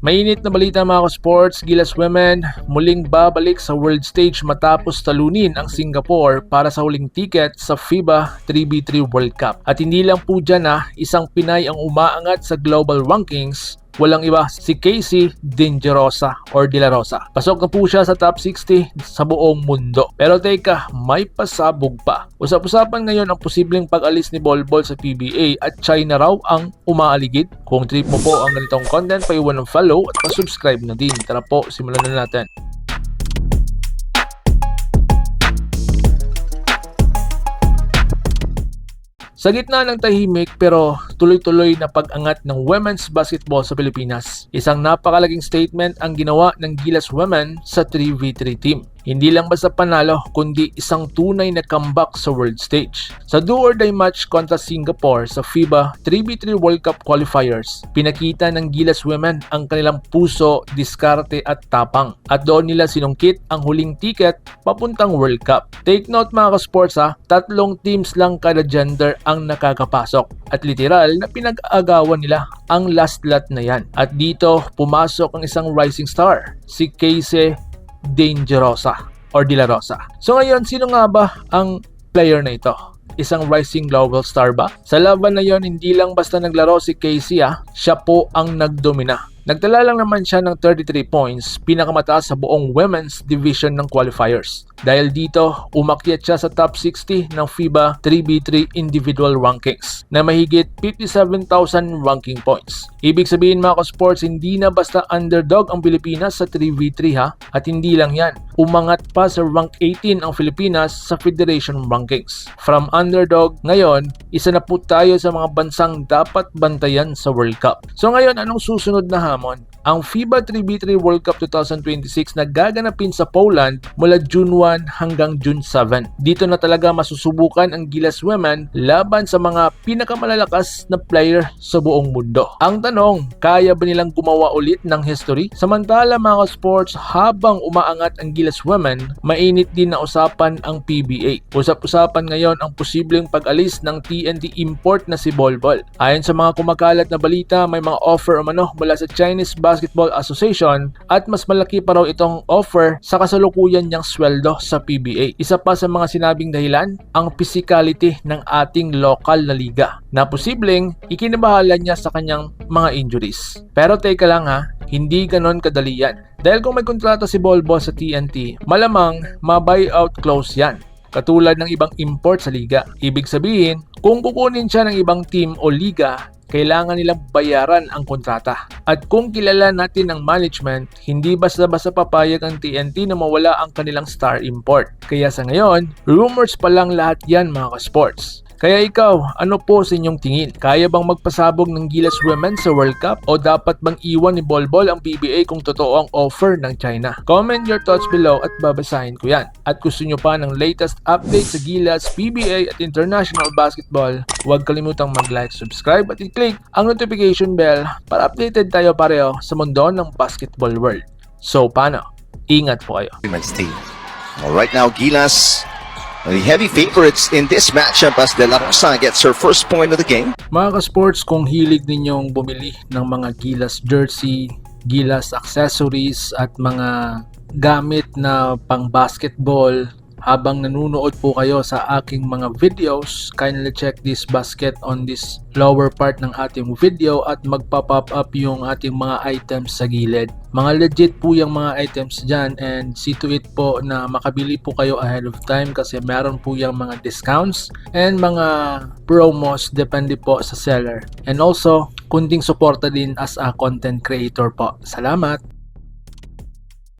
Mainit na balita mga ka-sports, Gilas Women muling babalik sa world stage matapos talunin ang Singapore para sa huling ticket sa FIBA 3x3 World Cup. At hindi lang po dyan isang Pinay ang umaangat sa global rankings. Walang iba si Casey Dangerosa or De La Rosa. Pasok na po siya sa top 60 sa buong mundo. Pero teka, may pasabog pa. Usap-usapan ngayon ang posibleng pag-alis ni Bolbol sa PBA at China raw ang umaaligid. Kung trip mo po ang ganitong content, paiwan ng follow at pa-subscribe na din. Tara po, simulan na natin. Sa gitna ng tahimik pero tuloy-tuloy na pag-angat ng women's basketball sa Pilipinas, isang napakalaking statement ang ginawa ng Gilas Women sa 3v3 team. Hindi lang basta panalo kundi isang tunay na comeback sa world stage. Sa do-or-die match kontra Singapore sa FIBA 3x3 World Cup qualifiers, pinakita ng Gilas Women ang kanilang puso, diskarte at tapang. At doon nila sinungkit ang huling ticket papuntang World Cup. Take note mga ka-sports tatlong teams lang kada gender ang nakakapasok. At literal na pinag-aagawan nila ang last lot na yan. At dito pumasok ang isang rising star, si Casey Dangerosa or De La Rosa. So ngayon, sino nga ba ang player na ito? Isang rising global star ba? Sa laban na yon, hindi lang basta naglaro si Casey siya po ang nagdomina. Nagtala lang naman siya ng 33 points, pinakamataas sa buong women's division ng qualifiers. Dahil dito, umakyat siya sa top 60 ng FIBA 3x3 individual rankings na mahigit 57,000 ranking points. Ibig sabihin mga ka-sports, hindi na basta underdog ang Pilipinas sa 3v3 at hindi lang yan. Umangat pa sa rank 18 ang Pilipinas sa Federation rankings. From underdog, ngayon, isa na po tayo sa mga bansang dapat bantayan sa World Cup. So ngayon, anong susunod na hamon? Ang FIBA 3x3 World Cup 2026 na gaganapin sa Poland mula June 1 hanggang June 7. Dito na talaga masusubukan ang Gilas Women laban sa mga pinakamalalakas na player sa buong mundo. Ang tanong, kaya ba nilang gumawa ulit ng history? Samantala mga sports, habang umaangat ang Gilas Women, mainit din na usapan ang PBA. Usap-usapan ngayon ang posibleng pag-alis ng TNT import na si Bolbol. Ayon sa mga kumakalat na balita, may mga offer mula sa Chinese Basketball Association at mas malaki pa raw itong offer sa kasalukuyan niyang sweldo sa PBA. Isa pa sa mga sinabing dahilan, ang physicality ng ating local na liga na posibleng ikinabahala niya sa kanyang mga injuries. Pero teka lang hindi ganon kadali yan. Dahil kung may kontrata si Bolbol sa TNT, malamang ma-buyout clause yan. Katulad ng ibang import sa liga. Ibig sabihin, kung kukunin siya ng ibang team o liga, kailangan nilang bayaran ang kontrata. At kung kilala natin ang management, hindi basta-basta papayag ang TNT na mawala ang kanilang star import. Kaya sa ngayon, rumors pa lang lahat yan mga ka-sports. Kaya ikaw, ano po sa inyong tingin? Kaya bang magpasabog ng Gilas Women sa World Cup o dapat bang iwan ni Bolbol ang PBA kung totoo ang offer ng China? Comment your thoughts below at babasahin ko yan. At gusto nyo pa ng latest update sa Gilas, PBA at International Basketball, huwag kalimutang mag-like, subscribe at i-click ang notification bell para updated tayo pareho sa mundo ng basketball world. So paano? Ingat po kayo. Right now, Gilas, the heavy favorites in this matchup as De La Rosa gets her first point of the game. Mga ka-sports, kung hilig ninyong bumili ng mga Gilas jersey, Gilas accessories at mga gamit na pang basketball, habang nanunood po kayo sa aking mga videos, kindly check this basket on this lower part ng ating video at magpa-pop up yung ating mga items sa gilid. Mga legit po yung mga items dyan and see to it po na makabili po kayo ahead of time kasi meron po yung mga discounts and mga promos depende po sa seller. And also, kunting suporta din as a content creator po. Salamat!